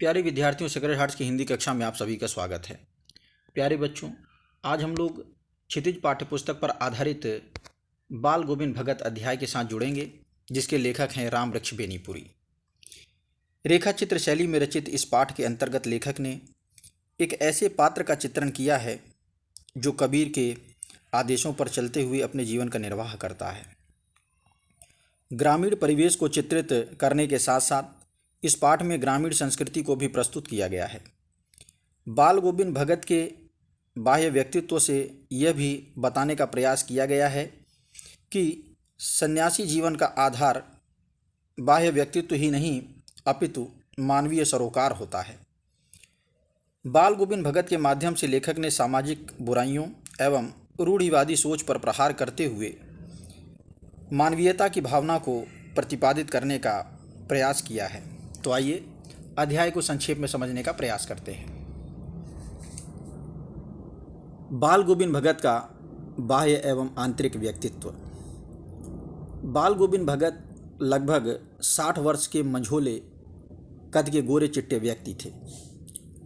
प्यारे विद्यार्थियों, sacred hearts की हिंदी कक्षा में आप सभी का स्वागत है। प्यारे बच्चों, आज हम लोग क्षितिज पाठ्यपुस्तक पर आधारित बाल गोविंद भगत अध्याय के साथ जुड़ेंगे, जिसके लेखक हैं राम वृक्ष बेनीपुरी। रेखा चित्र शैली में रचित इस पाठ के अंतर्गत लेखक ने एक ऐसे पात्र का चित्रण किया है जो कबीर के आदेशों पर चलते हुए अपने जीवन का निर्वाह करता है। ग्रामीण परिवेश को चित्रित करने के साथ साथ इस पाठ में ग्रामीण संस्कृति को भी प्रस्तुत किया गया है। बाल गोविंद भगत के बाह्य व्यक्तित्व से यह भी बताने का प्रयास किया गया है कि सन्यासी जीवन का आधार बाह्य व्यक्तित्व ही नहीं अपितु मानवीय सरोकार होता है। बाल गोविंद भगत के माध्यम से लेखक ने सामाजिक बुराइयों एवं रूढ़िवादी सोच पर प्रहार करते हुए मानवीयता की भावना को प्रतिपादित करने का प्रयास किया है। तो आइए अध्याय को संक्षेप में समझने का प्रयास करते हैं। बाल गोविंद भगत का बाह्य एवं आंतरिक व्यक्तित्व। बाल गोविंद भगत लगभग 60 वर्ष के मंझोले कद के गोरे चिट्टे व्यक्ति थे।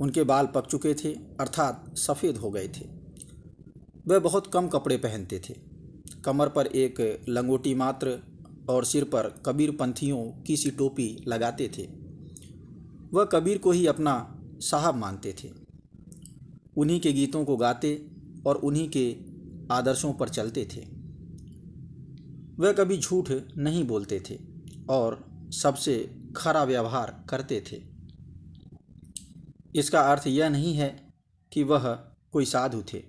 उनके बाल पक चुके थे, अर्थात सफ़ेद हो गए थे। वह बहुत कम कपड़े पहनते थे। कमर पर एक लंगोटी मात्र और सिर पर कबीर पंथियों की सी टोपी लगाते थे। वह कबीर को ही अपना साहब मानते थे। उन्हीं के गीतों को गाते और उन्हीं के आदर्शों पर चलते थे। वह कभी झूठ नहीं बोलते थे और सबसे खरा व्यवहार करते थे। इसका अर्थ यह नहीं है कि वह कोई साधु थे।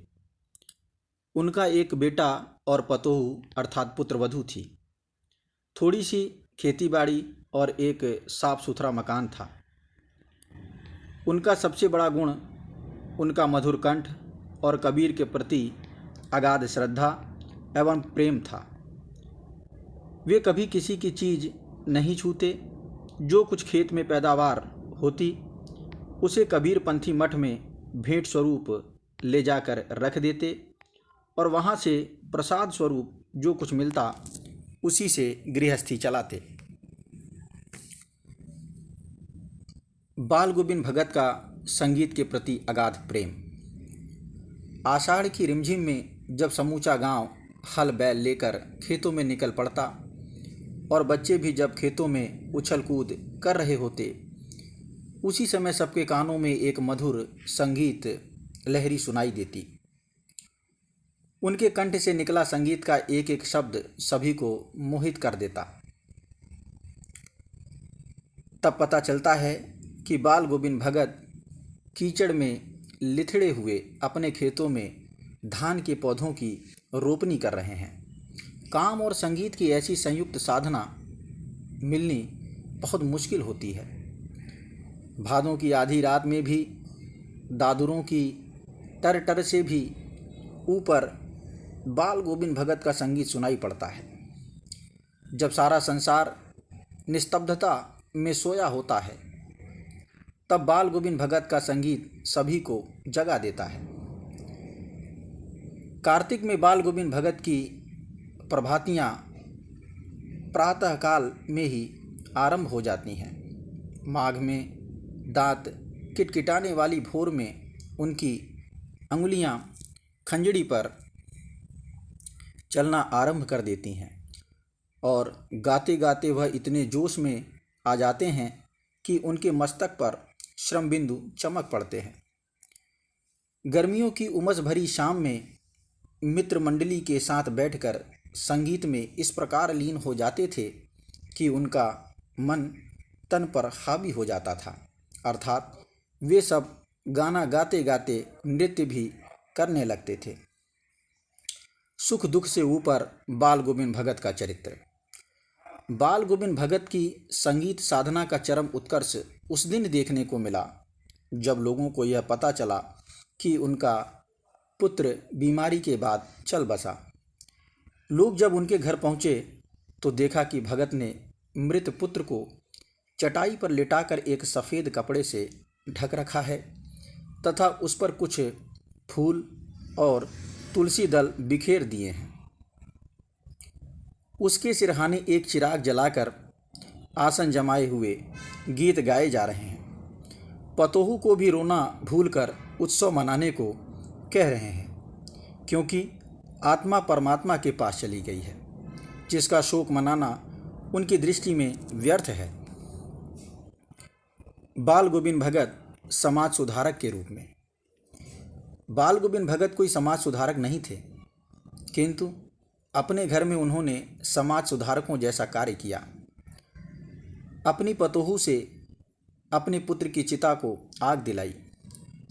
उनका एक बेटा और पतोहू अर्थात पुत्रवधू थी। थोड़ी सी खेतीबाड़ी और एक साफ सुथरा मकान था। उनका सबसे बड़ा गुण उनका मधुर कंठ और कबीर के प्रति अगाध श्रद्धा एवं प्रेम था। वे कभी किसी की चीज़ नहीं छूते। जो कुछ खेत में पैदावार होती उसे कबीर पंथी मठ में भेंट स्वरूप ले जाकर रख देते और वहाँ से प्रसाद स्वरूप जो कुछ मिलता उसी से गृहस्थी चलाते। बाल गोविंद भगत का संगीत के प्रति अगाध प्रेम। आषाढ़ की रिमझिम में जब समूचा गांव हल बैल लेकर खेतों में निकल पड़ता और बच्चे भी जब खेतों में उछल कूद कर रहे होते, उसी समय सबके कानों में एक मधुर संगीत लहरी सुनाई देती। उनके कंठ से निकला संगीत का एक एक शब्द सभी को मोहित कर देता। तब पता चलता है कि बाल गोविंद भगत कीचड़ में लिथड़े हुए अपने खेतों में धान के पौधों की रोपनी कर रहे हैं। काम और संगीत की ऐसी संयुक्त साधना मिलनी बहुत मुश्किल होती है। भादों की आधी रात में भी दादुरों की टर टर से भी ऊपर बाल गोविंद भगत का संगीत सुनाई पड़ता है। जब सारा संसार निस्तब्धता में सोया होता है, तब बाल गोविंद भगत का संगीत सभी को जगा देता है। कार्तिक में बाल गोविंद भगत की प्रभातियाँ प्रातःकाल में ही आरंभ हो जाती हैं। माघ में दांत किटकिटाने वाली भोर में उनकी अंगुलियाँ खंजड़ी पर चलना आरंभ कर देती हैं और गाते गाते वह इतने जोश में आ जाते हैं कि उनके मस्तक पर श्रम बिंदु चमक पड़ते हैं। गर्मियों की उमस भरी शाम में मित्र मंडली के साथ बैठकर संगीत में इस प्रकार लीन हो जाते थे कि उनका मन तन पर हावी हो जाता था, अर्थात वे सब गाना गाते गाते नृत्य भी करने लगते थे। सुख दुख से ऊपर बाल गोविंद भगत का चरित्र। बाल गोविंद भगत की संगीत साधना का चरम उत्कर्ष उस दिन देखने को मिला जब लोगों को यह पता चला कि उनका पुत्र बीमारी के बाद चल बसा। लोग जब उनके घर पहुँचे तो देखा कि भगत ने मृत पुत्र को चटाई पर लिटाकर एक सफ़ेद कपड़े से ढक रखा है तथा उस पर कुछ फूल और तुलसी दल बिखेर दिए हैं। उसके सिरहाने एक चिराग जलाकर आसन जमाए हुए गीत गाए जा रहे हैं। पतोहू को भी रोना भूलकर उत्सव मनाने को कह रहे हैं, क्योंकि आत्मा परमात्मा के पास चली गई है, जिसका शोक मनाना उनकी दृष्टि में व्यर्थ है। बाल गोविंद भगत समाज सुधारक के रूप में। बाल गोविंद भगत कोई समाज सुधारक नहीं थे, किंतु अपने घर में उन्होंने समाज सुधारकों जैसा कार्य किया। अपनी पतोहू से अपने पुत्र की चिता को आग दिलाई।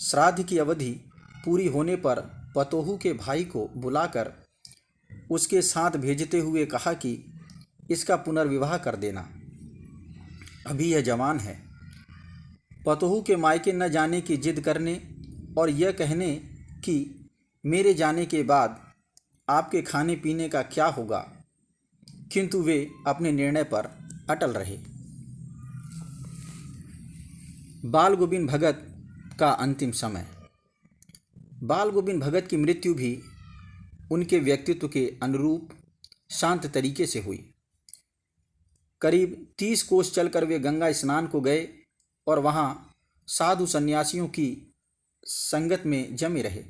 श्राद्ध की अवधि पूरी होने पर पतोहू के भाई को बुलाकर उसके साथ भेजते हुए कहा कि इसका पुनर्विवाह कर देना, अभी यह जवान है। पतोहू के मायके न जाने की जिद करने और यह कहने कि मेरे जाने के बाद आपके खाने पीने का क्या होगा, किंतु वे अपने निर्णय पर अटल रहे। बाल गोविंद भगत का अंतिम समय। बाल गोविंद भगत की मृत्यु भी उनके व्यक्तित्व के अनुरूप शांत तरीके से हुई। करीब 30 कोस चलकर वे गंगा स्नान को गए और वहाँ साधु सन्यासियों की संगत में जमे रहे।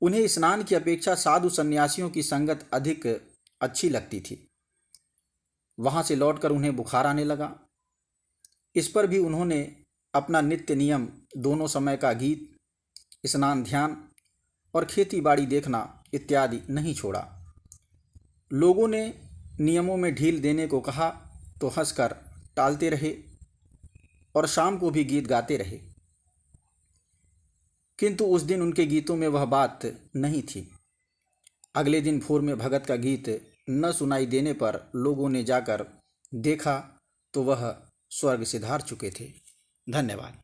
उन्हें स्नान की अपेक्षा साधु सन्यासियों की संगत अधिक अच्छी लगती थी। वहाँ से लौटकर उन्हें बुखार आने लगा। इस पर भी उन्होंने अपना नित्य नियम दोनों समय का गीत, स्नान, ध्यान और खेती बाड़ी देखना इत्यादि नहीं छोड़ा। लोगों ने नियमों में ढील देने को कहा तो हंसकर टालते रहे और शाम को भी गीत गाते रहे, किंतु उस दिन उनके गीतों में वह बात नहीं थी। अगले दिन भोर में भगत का गीत न सुनाई देने पर लोगों ने जाकर देखा तो वह स्वर्ग सिधार चुके थे। धन्यवाद।